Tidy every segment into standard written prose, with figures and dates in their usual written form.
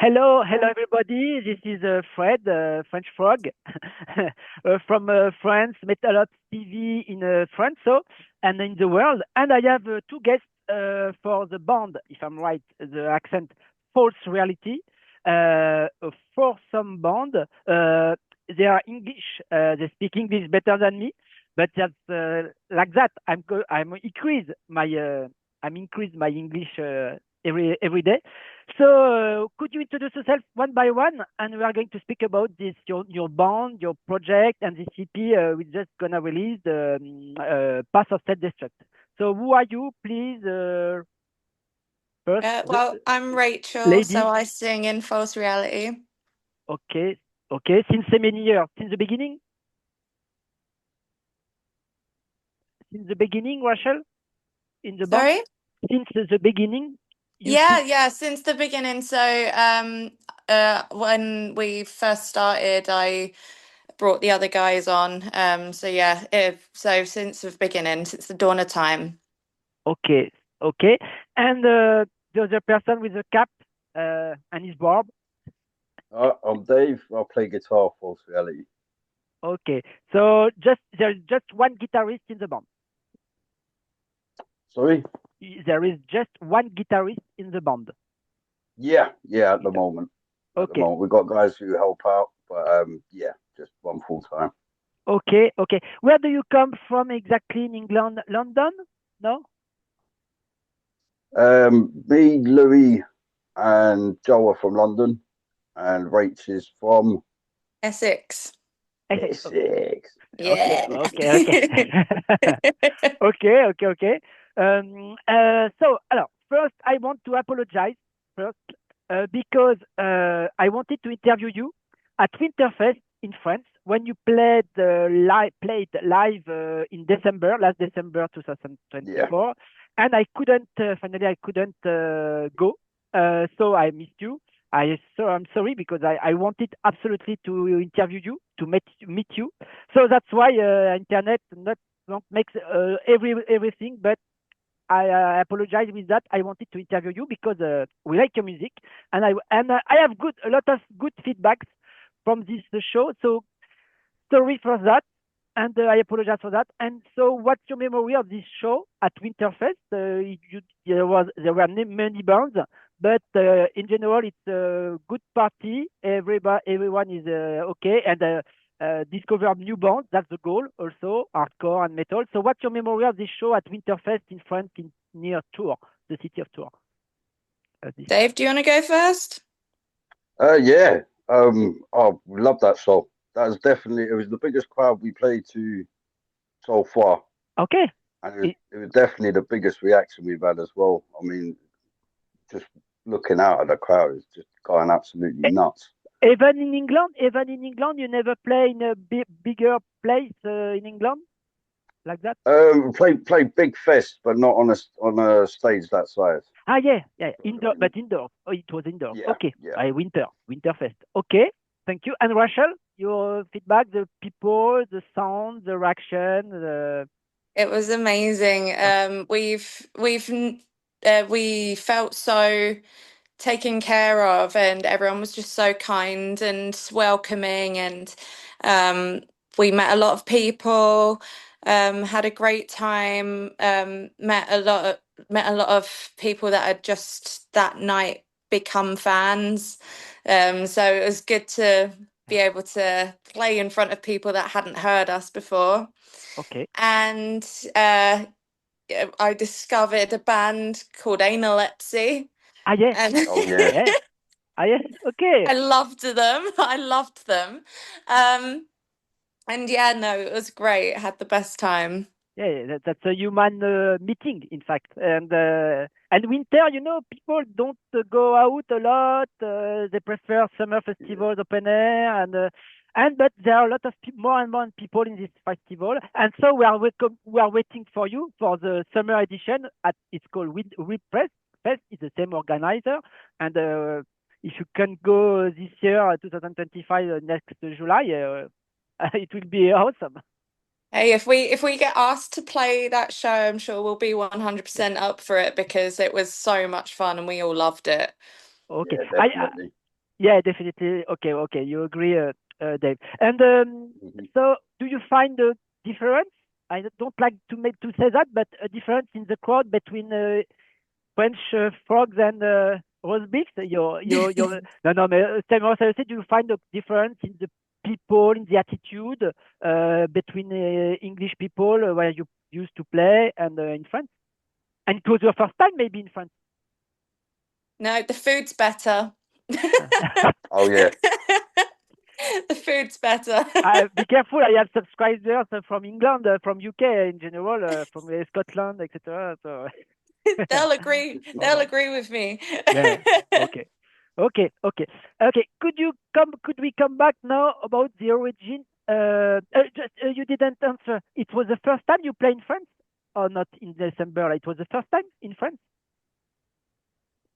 Hello everybody. This is Fred, French Frog, from France, met a lot TV in France, so and in the world. And I have two guests for the band, if I'm right, the accent False Reality, a foursome band. They are English. They speak English better than me, but that's like that. I'm increase my English every day. So, could you introduce yourself one by one? And we are going to speak about this your band, your project, and this EP we just gonna release the Path of Self Destruct. So, who are you, please? First, Well, I'm Rachel, so lady. I sing in False Reality. Okay, okay. Since so many years, since the beginning, Rachel, in the band. Sorry? Since the beginning, you Yeah, sing. yeah, since the beginning. So, when we first started, I brought the other guys on. So yeah, so since the beginning, since the dawn of time. Okay, okay. And the other person with the cap and his barb. I'm Dave. I play guitar for False Reality. Okay, so there's just one guitarist in the band. Sorry? There is just one guitarist in the band. Yeah, at the moment. At the Okay, moment. We've got guys who help out, but yeah, just one full time. okay, okay. Where do you come from exactly in England? London? No? Me, Louis, and Joe are from London, and Rach is from Essex. I say, Essex. okay, Yeah. okay, okay. Okay, okay, okay. So, alors, first, I want to apologize first because I wanted to interview you at Winterfest in France when you played live in December, last December Yeah. 2024, and finally I couldn't go, so I missed you. I'm sorry because I wanted absolutely to interview you to meet you. So that's why internet not makes everything, but I apologize with that. I wanted to interview you because we like your music, and I have a lot of good feedbacks from this show. So sorry for that, and I apologize for that. And so, what's your memory of this show at Winterfest? There were many bands, but in general, it's a good party. Everyone is okay, and discover new bands. That's the goal, also hardcore and metal. So, what's your memory of this show at Winterfest in France, near Tours, the city of Tours? Dave, do you want to go first? Yeah. I love that song. That was definitely, it was the biggest crowd we played to so far. Okay. And it was definitely the biggest reaction we've had as well. I mean, just looking out at the crowd is just going absolutely nuts. Even in England, you never play in a bigger place in England like that. Play big fest, but not on a stage that size. Ah, yeah, yeah, You know what indoor, I but mean? indoor. Oh, it was indoor. Yeah, Okay, yeah. Winterfest. Okay, thank you. And Rachel, your feedback, the people, the sound, the reaction, the. It was amazing. We felt so taken care of, and everyone was just so kind and welcoming, and um, we met a lot of people, had a great time, met a lot of people that had just that night become fans. So it was good to be able to play in front of people that hadn't heard us before. Okay. And I discovered a band called Analepsy, Ah, yeah, and Oh yeah. yeah. Ah, yeah. Okay. I loved them. I loved them. Um, and yeah, no, it was great. I had the best time. Yeah, yeah, that's a human meeting, in fact. And winter, people don't go out a lot. They prefer summer festivals, open air, and but there are a lot of more and more people in this festival. And so we are waiting for you for the summer edition. It's called Press. Fest is the same organizer, and if you can go this year, 2025, next July, it will be awesome. Hey, if we get asked to play that show, I'm sure we'll be 100% up for it because it was so much fun and we all loved it. Okay. Yeah, definitely. Yeah, definitely. Okay, you agree, Dave. And Mhm. so, do you find a difference? I don't like to say that, but a difference in the crowd between French frogs and roast beefs. Your no, no. Tell me more seriously. Do you find a difference in the people, in the attitude between English people where you used to play and in France? And it was your first time, maybe in France. No, the food's better. Oh yeah, The food's better. Be careful. I have subscribers from England, from UK in general, from Scotland, etc. So They'll agree. They'll agree with me. yeah. Okay. Okay. Could we come back now about the origin? You didn't answer. It was the first time you played in France, or not in December? It was the first time in France.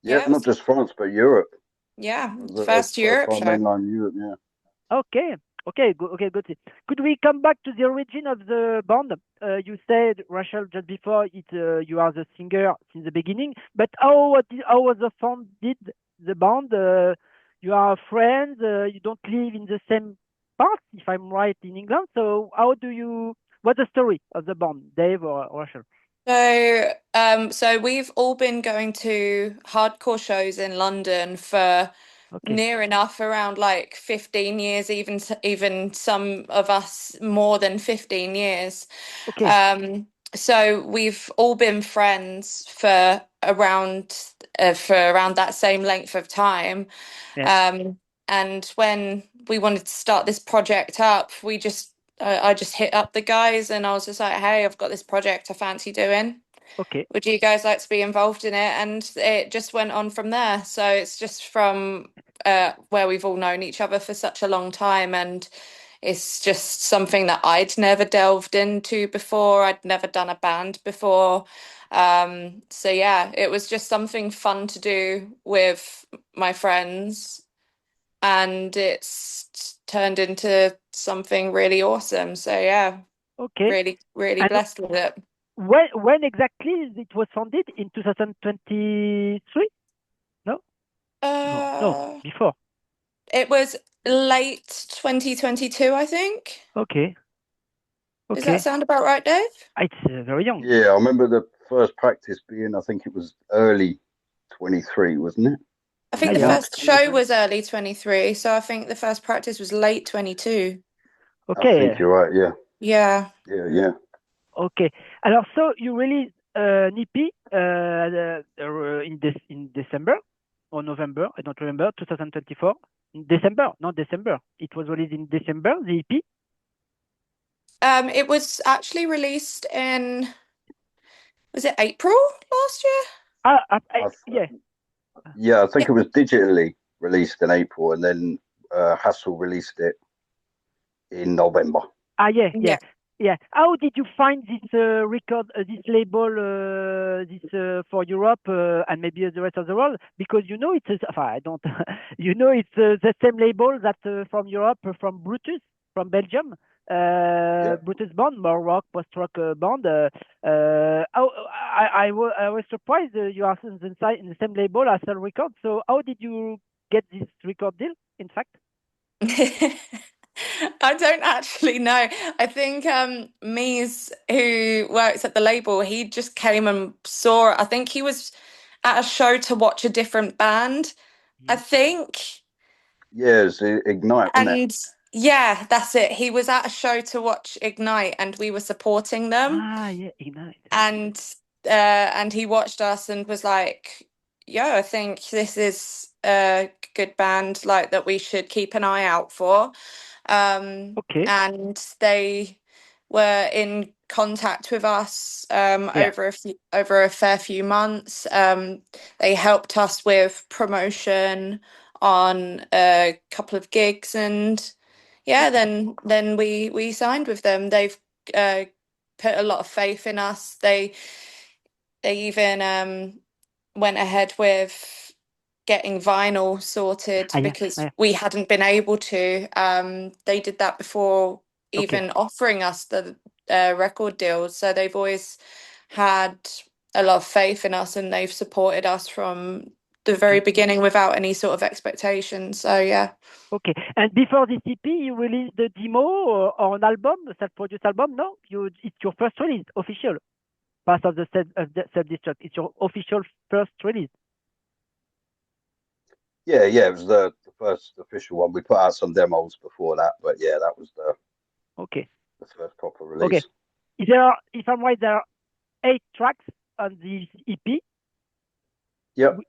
yeah. Yeah, it Not was, just France, but Europe. yeah, It was the first first Europe time show. mainland Europe. Yeah. Okay. Okay. Good. Okay. Good. Could we come back to the origin of the band? You said, Rachel, just before it, you are the singer since the beginning. But how was the founded the band? You are friends. You don't live in the same part, if I'm right, in England. So how do you? What's the story of the band, Dave or Rachel? So we've all been going to hardcore shows in London for Okay. near enough around like 15 years, even some of us more than 15 years. Okay. So we've all been friends for around that same length of time. Yeah. Um, and when we wanted to start this project up, I just hit up the guys and I was just like, hey, I've got this project I fancy doing. Okay. Would you guys like to be involved in it? And it just went on from there. So it's just from where we've all known each other for such a long time. And it's just something that I'd never delved into before. I'd never done a band before. So yeah, it was just something fun to do with my friends. And it's turned into something really awesome. So yeah, Okay. really, really And blessed with it. when exactly it was founded? In 2023? No. No. No. Uh, Before. It was late 2022, I think. Okay. Does that Okay. sound about right, Dave? It's very young. Yeah, I remember the first practice being. I think it was early 23, wasn't it? I Yeah, think the yeah. March first show 23. was early 23, so I think the first practice was late 22. I think Okay. you're right. Yeah, Yeah. yeah. Okay. Alors, so you released an EP in December or November, I don't remember, 2024. In December, not December. It was released in December, the EP. It was actually released in, was it April last year? Yeah. Yeah, I Yeah. think it was digitally released in April, and then Hassel released it in November. Yeah. Yeah. Yeah. How did you find this record, this label, this for Europe and maybe the rest of the world? Because I don't, it's the same label that from Europe, from Brutus, from Belgium, Yeah. Brutus band, more rock, post-rock band. I was surprised you are in the same label as a record. So how did you get this record deal, in fact? I don't actually know. I think Mies, who works at the label, he just came and saw it. I think he was at a show to watch a different band, I Mhm. think. Yeah, it's Ignite, wasn't it? And yeah, that's it. He was at a show to watch Ignite and we were supporting them. Yeah, Ignite. And and he watched us and was like, "Yo, I think this is a good band like that we should keep an eye out for." Okay. And they were in contact with us Yeah. over a fair few months. They helped us with promotion on a couple of gigs, and yeah, Okay. then we signed with them. They've uh, put a lot of faith in us. They even went ahead with getting vinyl sorted Yeah. because Yeah. we hadn't been able to. They did that before Okay. even offering us the record deals. So they've always had a lot of faith in us and they've supported us from the very beginning without any sort of expectation. So yeah. Okay. And before this EP, you released the demo or an album, a self-produced album? No, it's your first release, official. Path of the Self-Destruct. It's your official first release. Yeah, it was the first official one. We put out some demos before that, but yeah, that was the first proper release. Okay. If I'm right, there are 8 tracks on this EP. Yep.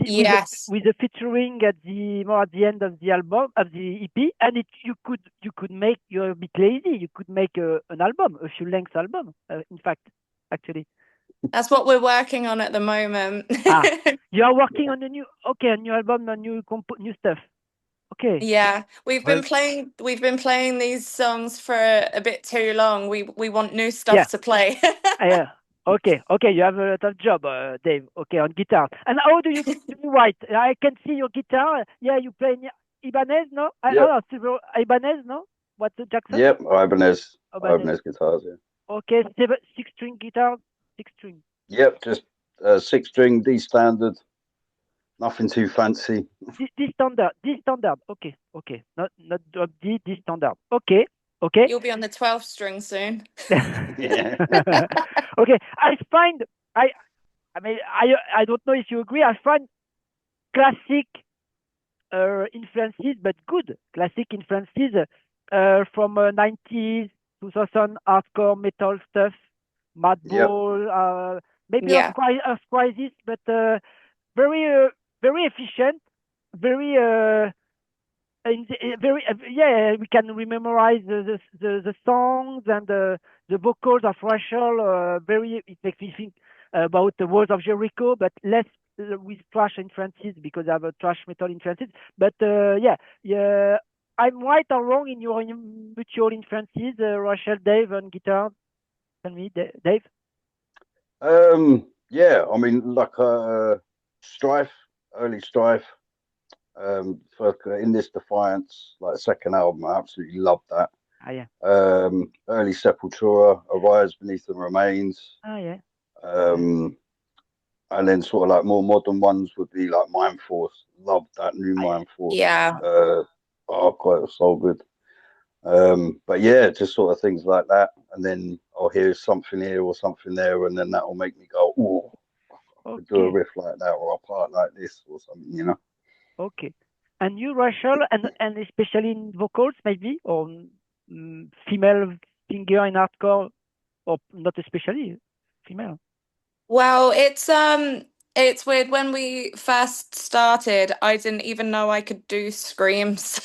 Yes. With the featuring at the end of the album of the EP, and you could make, you're a bit lazy, you could make an album, a full length album. In fact, actually, that's what we're working on at the moment. You are working on a new album, a new stuff. Okay. Yeah, we've been playing these songs for a bit too long. We want new stuff to play. Yeah. Okay, you have a lot of job, Dave. Okay, on guitar. And how do you write? I can see your guitar. Yeah, you play Ibanez, no? Yep. Ibanez, no? What's the Jackson? Yep, Ibanez guitars, yeah. Okay, 6-string guitar, 6-string. Yep, just 6-string, D standard, nothing too fancy. D standard. Okay. Not D standard. Okay. You'll be on the 12th string soon. Yeah. Okay. I don't know if you agree. I find classic influences, but good classic influences from 90s, 2000 hardcore metal stuff, Madball, maybe of Crisis, but very efficient, very we can rememorize the songs, and the vocals of Rachel. It makes me think about the Walls of Jericho, but less with thrash influences, because I have a thrash metal influences. But I'm right or wrong in your mutual influences, Rachel, Dave, on guitar? Tell me, Dave. Yeah, I mean, like Strife, early Strife. First, In This Defiance, like second album, I absolutely loved that. Early Sepultura, Arise Beneath the Remains. And then sort of like more modern ones would be like Mind Force. Loved that new Mind Force. Yeah. God, it was so good. But yeah, just sort of things like that. And then I'll hear something here or something there, and then that will make me go, oh, I could do a riff like that, or a part like this, or something, you know. Okay. And you, Rachel, and especially in vocals, maybe, or female singer in hardcore, or not especially female? Well, it's weird. When we first started, I didn't even know I could do screams.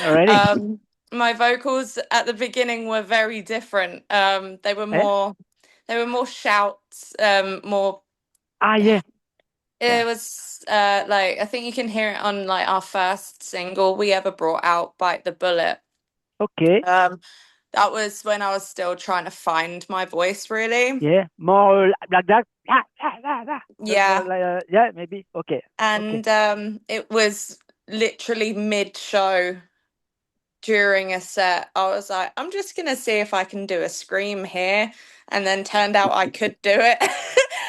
Really? My vocals at the beginning were very different. They were more shouts, more. It was like, I think you can hear it on like our first single we ever brought out, Bite the Bullet. Okay. That was when I was still trying to find my voice, really. Yeah, more like that. Yeah. Yeah, maybe. Okay. And it was literally mid-show during a set. I was like, I'm just going to see if I can do a scream here. And then turned out I could do it.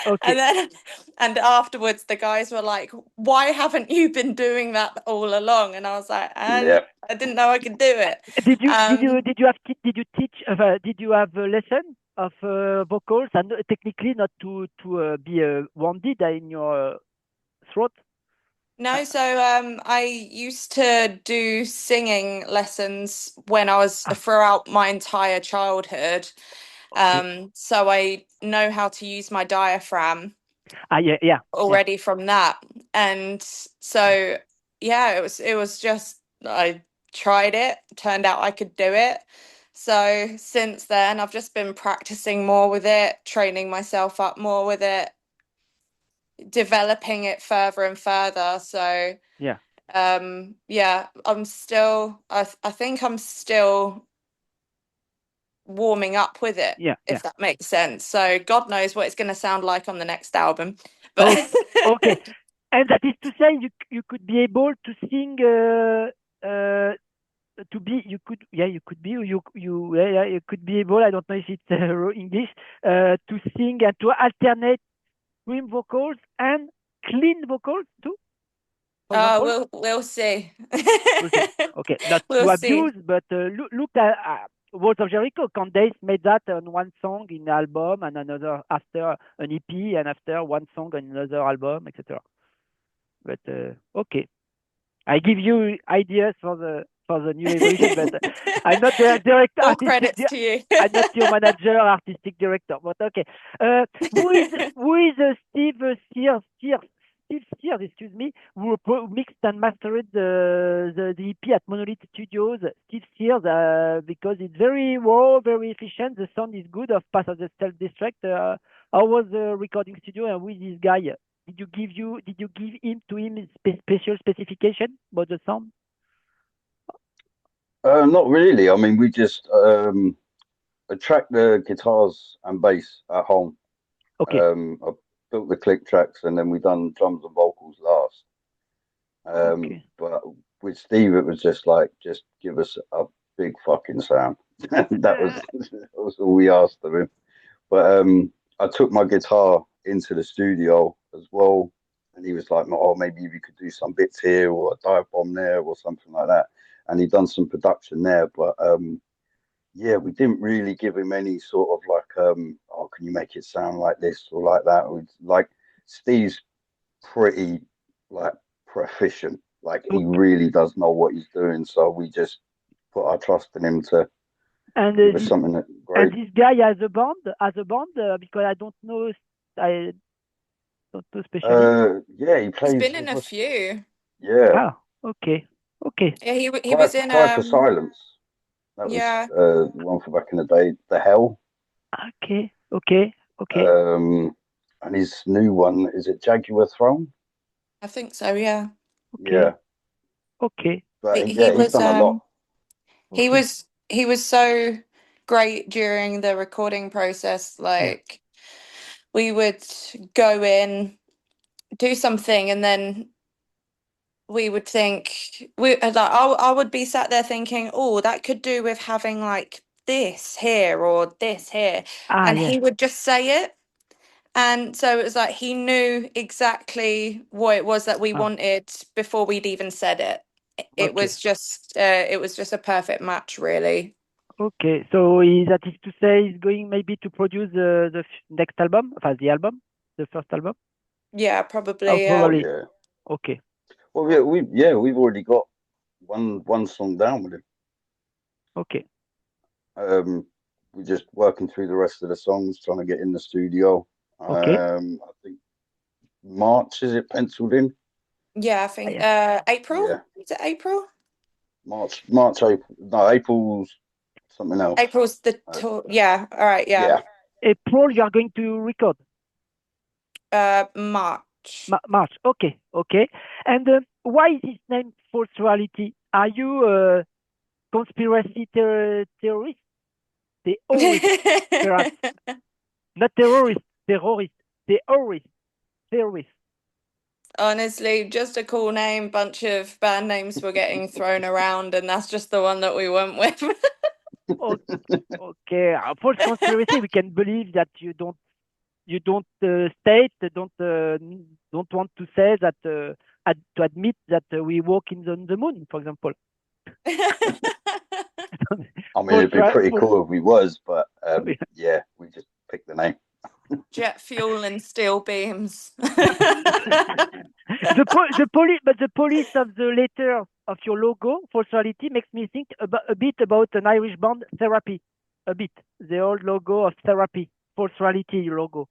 Okay. And afterwards the guys were like, why haven't you been doing that all along? And I was like, I didn't know I could do it. Did you have a lesson of vocals, and technically not to be wounded in your throat? No, so I used to do singing lessons when I was throughout my entire childhood. So I know how to use my diaphragm already from that. And so it was just, I tried it, turned out I could do it. So since then I've just been practicing more with it, training myself up more with it, developing it further and further. So I'm still, I think I'm still warming up with it, if that makes sense. So God knows what it's going to sound like on the next album. But okay. And that is to say, you could be able to sing you could be able, I don't know if it's English, to sing and to alternate scream vocals and clean vocals too? We'll see. We'll see. Okay, not We'll to see. abuse, but look at Walls of Jericho. Candace made that on one song in the album, and another after an EP, and after one song on another album, etc. But okay, I give you ideas for the new evolution, but I'm not the director. All credits to you. I'm not your manager, artistic director. But okay, who is Steve Sears? Steve Sears, excuse me, who mixed and mastered the EP at Monolith Studios. Steve Sears, because it's very raw, very efficient. The sound is good of Path of the Self Destruct. How was the recording studio, and with this guy? Did you give him special specification about the sound? Not really. I mean, we just track the guitars and bass at home. Okay. I built the click tracks, and then we done drums and vocals last. Okay. But with Steve, it was just like, just give us a big fucking sound. that was all we asked of him. But I took my guitar into the studio as well, and he was like, "Oh, maybe we could do some bits here, or a dive bomb there, or something like that." And he'd done some production there, but yeah, we didn't really give him any sort of like, "Oh, can you make it sound like this or like that?" Like Steve's pretty like proficient, like he really does know what he's doing. So we just put our trust in him to give us something that great. And this guy has a band, because I don't know especially. Yeah, he plays. He's been in a few. Yeah. Ah, okay. Yeah, he was in Cry for Silence. That was the one for back in the day. The Hell. Okay. And his new one, is it Jaguar Throne? I think so. Yeah. Okay. Yeah. Okay. But he's done a lot. He was so great during the recording process. Like we would go in, do something, and then we would think I would be sat there thinking, oh, that could do with having like this here or this here, and he would just say it. And so it was like he knew exactly what it was that we wanted before we'd even said it. It was just a perfect match, really. Okay, so that is to say, he's going maybe to produce the next album, the first album. Yeah, probably. Probably. Yeah. Okay. Well, yeah, we've already got one song down with him. Okay. We're just working through the rest of the songs, trying to get in the studio. Okay. I think March, is it penciled in? Yeah, I think April. Yeah. Is it April? March, April. No, April's something else. April's the tour. Yeah. All right. Yeah. April, you are going to record. March. March. Okay. And why is his name False Reality? Are you a conspiracy terrorist? Not terrorist. Terrorist. Honestly, just a cool name. Bunch of band names were getting thrown around, and that's just the one that we went with. Okay. False conspiracy. We can believe that you don't state, don't want to say that to admit that we walk on the moon, for example. I mean, it'd be pretty cool if we was, but yeah, we just picked the name. Jet fuel and steel beams. The police of the letter of your logo, False Reality, makes me think a bit about an Irish band, Therapy. A bit. The old logo of Therapy, False Reality logo.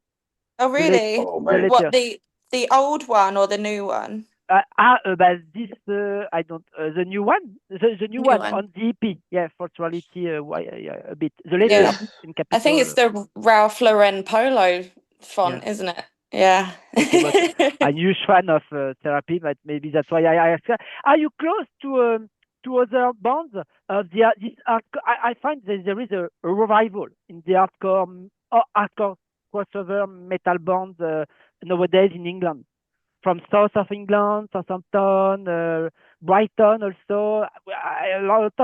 Oh, really? What, the old one or the new one? This I don't. The new one, the new one on the EP. Yeah, False Reality. A bit. The letter in capital. I think it's the Ralph Lauren polo font, isn't it? Yeah. Okay, I'm a huge fan of Therapy, but maybe that's why I ask. Are you close to other bands of this I find that there is a revival in the hardcore crossover metal bands nowadays in England. From south of England, Southampton, Brighton also. A lot of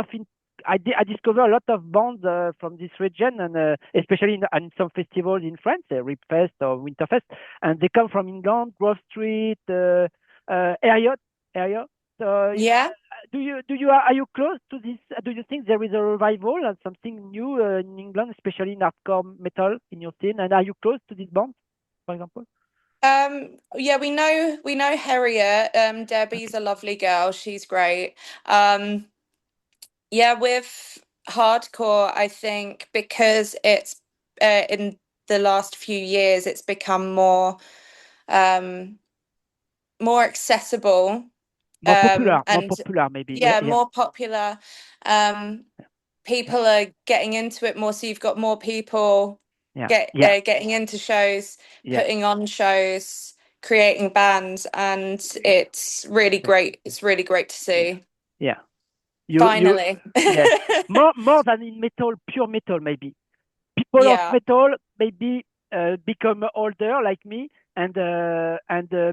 I discover a lot of bands from this region, and especially in some festivals in France, Ripfest or Winterfest, and they come from England, Grove Street, area. So Yeah. are you close to this? Do you think there is a revival and something new in England, especially in hardcore metal in your scene? And are you close to this band, for example? Yeah, we know Harriet. Debbie's a lovely girl. She's great. Yeah, with hardcore, I think because it's in the last few years, it's become more accessible. More popular, maybe. Yeah, more popular. People are getting into it more, so you've got more people getting into shows, putting on shows, creating bands, and it's really great. It's really great to see. Yeah. Finally. More than in metal, pure metal, maybe. People of metal maybe become older like me, and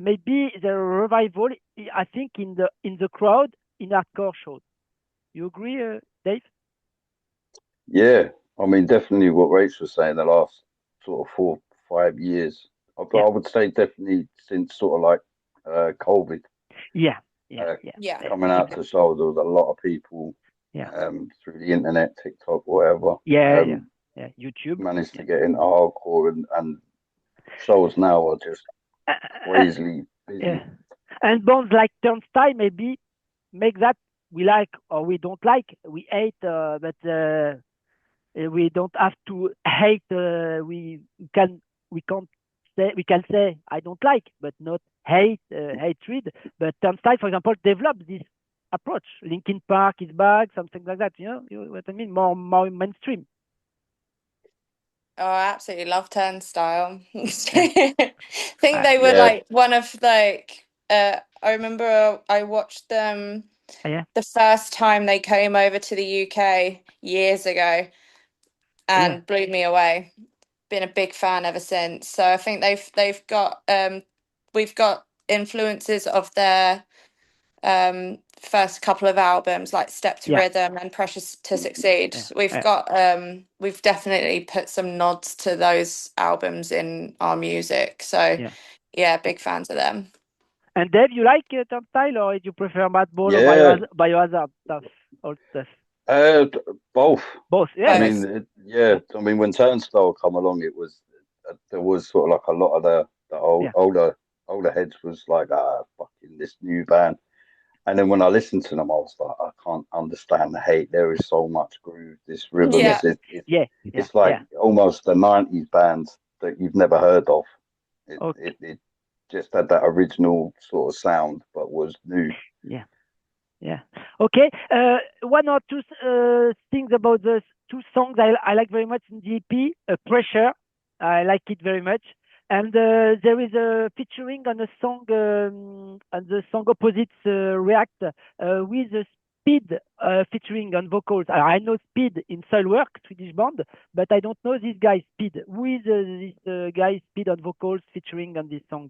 maybe the revival, I think, in the crowd in hardcore shows. You agree, Dave? Yeah, I mean, definitely what Rachel was saying the last sort of 4-5 years. But I would say definitely since sort of like COVID. Yeah. Coming out to shows, there was a lot of people through the internet, TikTok, whatever. YouTube managed to get into hardcore, and shows now are just crazily busy. Yeah. And bands like Turnstile maybe make that we like or we don't like, we hate, but we don't have to hate. We can say I don't like, but not hatred. But Turnstile, for example, developed this approach. Linkin Park is back, something like that. You know what I mean? More mainstream. Oh, I absolutely love Turnstile. I think they were like one of I remember I watched them the first time they came over to the UK years ago and blew me away. Been a big fan ever since. So I think they've got we've got influences of their first couple of albums like Step to Rhythm and Precious to Succeed. We've definitely put some nods to those albums in our music. So big fans of them. And Dave, you like Turnstile, or do you prefer Madball or Biohazard stuff? Old stuff? Both. Yeah. I mean, I mean, when Turnstile come along, it was there was sort of like a lot of the older heads was like, fucking this new band. And then when I listened to them, I was like, I can't understand the hate. There is so much groove. This rhythm, it's like almost the '90s band that you've never heard of. It just had that original sort of sound, but was new. Yeah. Okay. One or two things about the two songs I like very much in the EP. Pressure, I like it very much. And there is a featuring on the song Opposites React with Speed featuring on vocals. I know Speed in Soilwork, Swedish band, but I don't know this guy Speed. Who is this guy Speed on vocals featuring on this song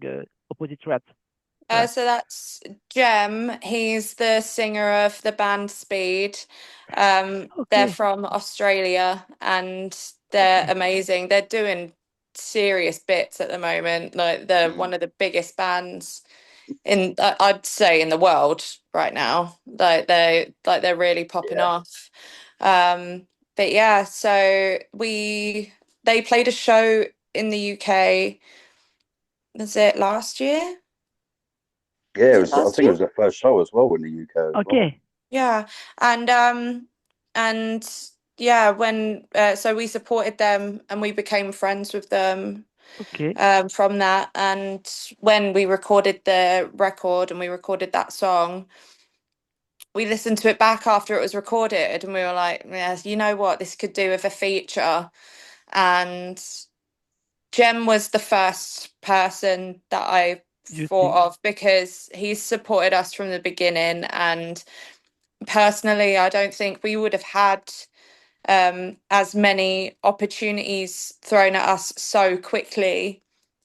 Opposites React? So that's Jem. He's the singer of the band Speed. They're from Australia and they're amazing. They're doing serious bits at the moment. Like they're one of the biggest bands in I'd say in the world right now. They're really popping off. But yeah, so they played a show in the UK. Was it last year? Yeah, I think it was their first show as well in the UK. Okay. Yeah, and yeah, when so we supported them and we became friends with them. Okay. From that, and when we recorded the record and we recorded that song, we listened to it back after it was recorded, and we were like, "Yes, you know what? This could do with a feature." And Jem was the first person that I thought of because he's supported us from the beginning, and personally, I don't think we would have had as many opportunities thrown at us so quickly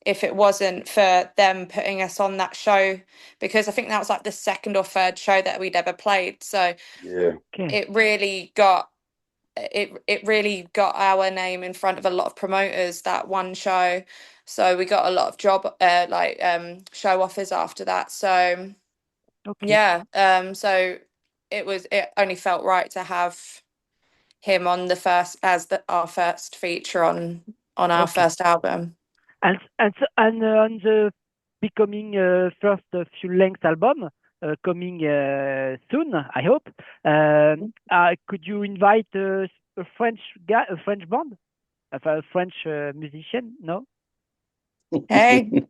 if it wasn't for them putting us on that show, because I think that was like the second or third show that we'd ever played. So it really got our name in front of a lot of promoters, that one show. So we got a lot of show offers after that. So so it only felt right to have him on our first feature on our first album. And on the becoming first full-length album coming soon, I hope. Could you invite a French band, a French musician? No. Hey,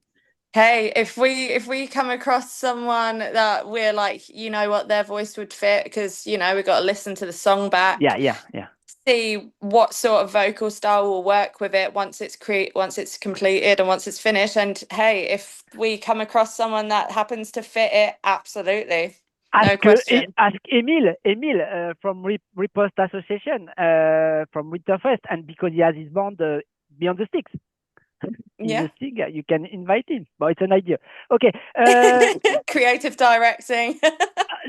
if we come across someone that we're like, you know what, their voice would fit, because we got to listen to the song back. Yeah. See what sort of vocal style will work with it once it's completed and once it's finished. And hey, if we come across someone that happens to fit it, absolutely, no question. Ask Emile from Repost Association from Winterfest, and because he has his band Beyond the Sticks. He's a singer. You can invite him. But it's an idea. Okay. Creative directing.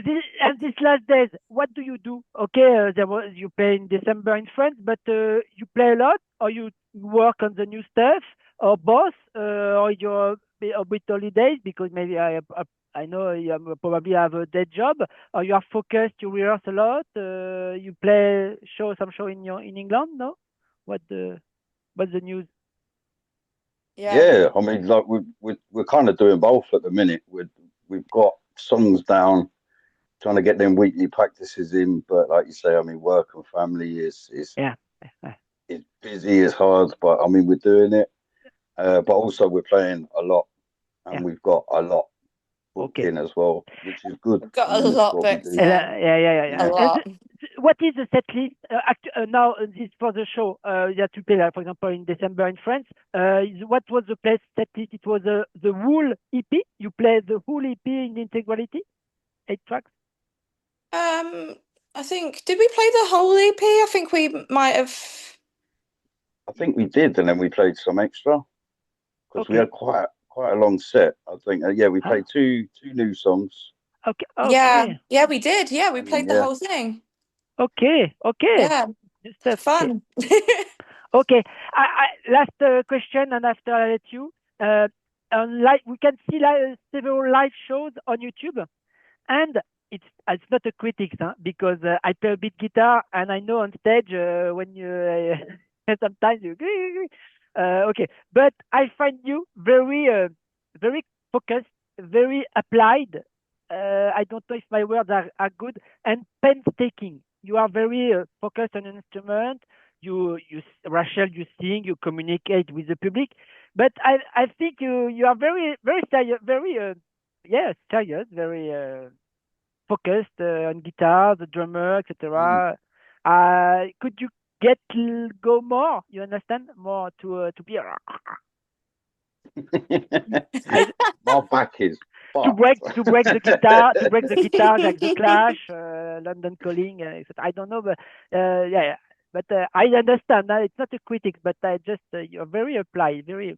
These last days, what do you do? Okay, you play in December in France, but you play a lot, or you work on the new stuff, or both, or you're a bit holidays because maybe I know you probably have a day job, or you are focused, you rehearse a lot, you play some show in England. No, what's the news? Yeah, I mean, like we're kind of doing both at the minute. We've got songs down, trying to get them weekly practices in, but like you say, I mean, work and family is it's busy, it's hard, but I mean, we're doing it. But also we're playing a lot, and we've got a lot booked in as well, which is good. We've got a lot booked. A lot. What is the set list now? This for the show. You have to play, for example, in December in France. What was the set list? It was the whole EP. You play the whole EP in integrality, 8 tracks. I think, did we play the whole EP? I think we might have. I think we did, and then we played some extra because we had quite a long set. I think. We played two new songs. Okay. Yeah, we did. Yeah, we played the whole thing. Okay. Yeah, just fun. Okay. Last question, and after I let you. We can see several live shows on YouTube, and it's not a critic, because I play a bit guitar, and I know on stage when you sometimes you okay, but I find you very very focused, very applied. I don't know if my words are good, and painstaking. You are very focused on an instrument. Rachel, you sing, you communicate with the public, but I think you are very very serious, very serious, very focused on guitar, the drummer, etc. Could you go more? You understand, more to be my back is to break the guitar, like the Clash, London Calling, etc. I don't know, but but I understand. It's not a critic, but I just you're very applied, very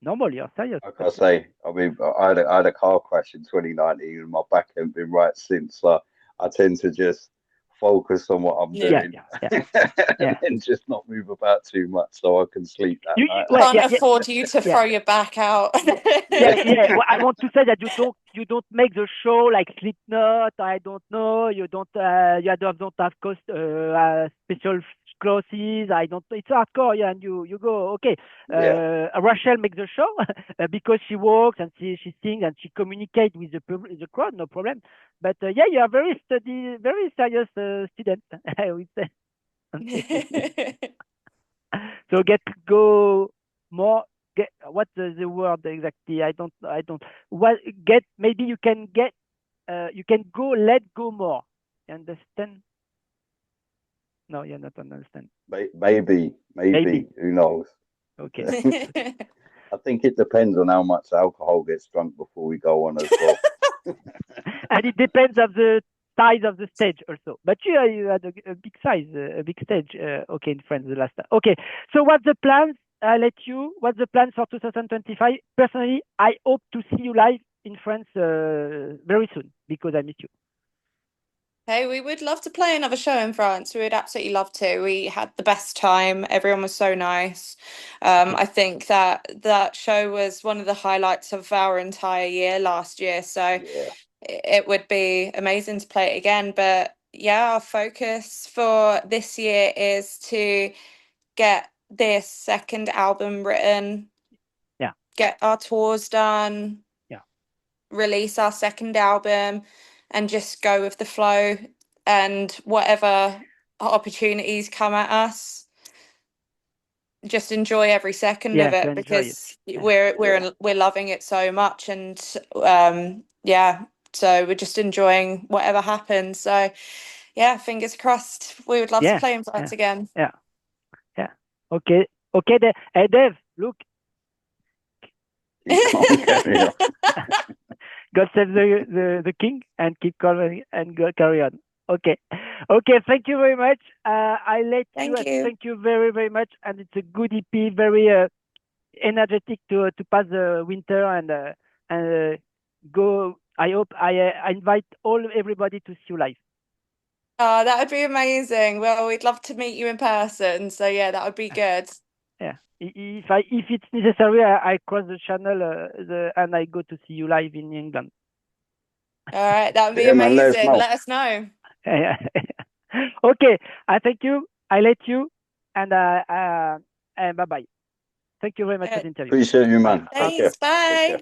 normal. You're serious. Like I say, I mean, I had a car crash in 2019, and my back hasn't been right since. So I tend to just focus on what I'm doing, and just not move about too much, so I can sleep that night. Can't afford you to throw your back out. Well, I want to say that you don't make the show like Slipknot. I don't know. You don't don't have special clothes. I don't. It's hardcore. And you go okay. Rachel makes the show because she walks and she sings and she communicates with the crowd. No problem. But you are very very serious student. I would say. So what's the word exactly? I don't. Maybe you can let go more. You understand? No, you're not understand. Maybe. Who knows? Okay. I think it depends on how much alcohol gets drunk before we go on as well. And it depends of the size of the stage also. But you had a big size, a big stage. Okay, in France the last time. Okay, so what's the plans I let you. What's the plan for 2025? Personally, I hope to see you live in France very soon because I miss you. Hey, we would love to play another show in France. We would absolutely love to. We had the best time. Everyone was so nice. I think that show was one of the highlights of our entire year last year. So it would be amazing to play it again. But yeah, our focus for this year is to get this second album written. Yeah. Get our tours done. Yeah. Release our second album and just go with the flow, and whatever opportunities come at us, just enjoy every second of it, because we're loving it so much, and so we're just enjoying whatever happens. So yeah, fingers crossed. We would love to play in France again. Yeah. Okay, hey Dave, look. God save the king and keep calm and go carry on. Okay. Thank you very much. I let you. Thank you very, very much. And it's a good EP, very energetic to pass the winter and go. I hope I invite everybody to see you live. Oh, that would be amazing. Well, we'd love to meet you in person. So yeah, that would be good. Yeah. If it's necessary, I cross the channel and I go to see you live in England. All right, that would be amazing. Let us know. Okay, I thank you. I let you, and bye bye. Thank you very much for the interview. Appreciate you, man. Thanks. Bye.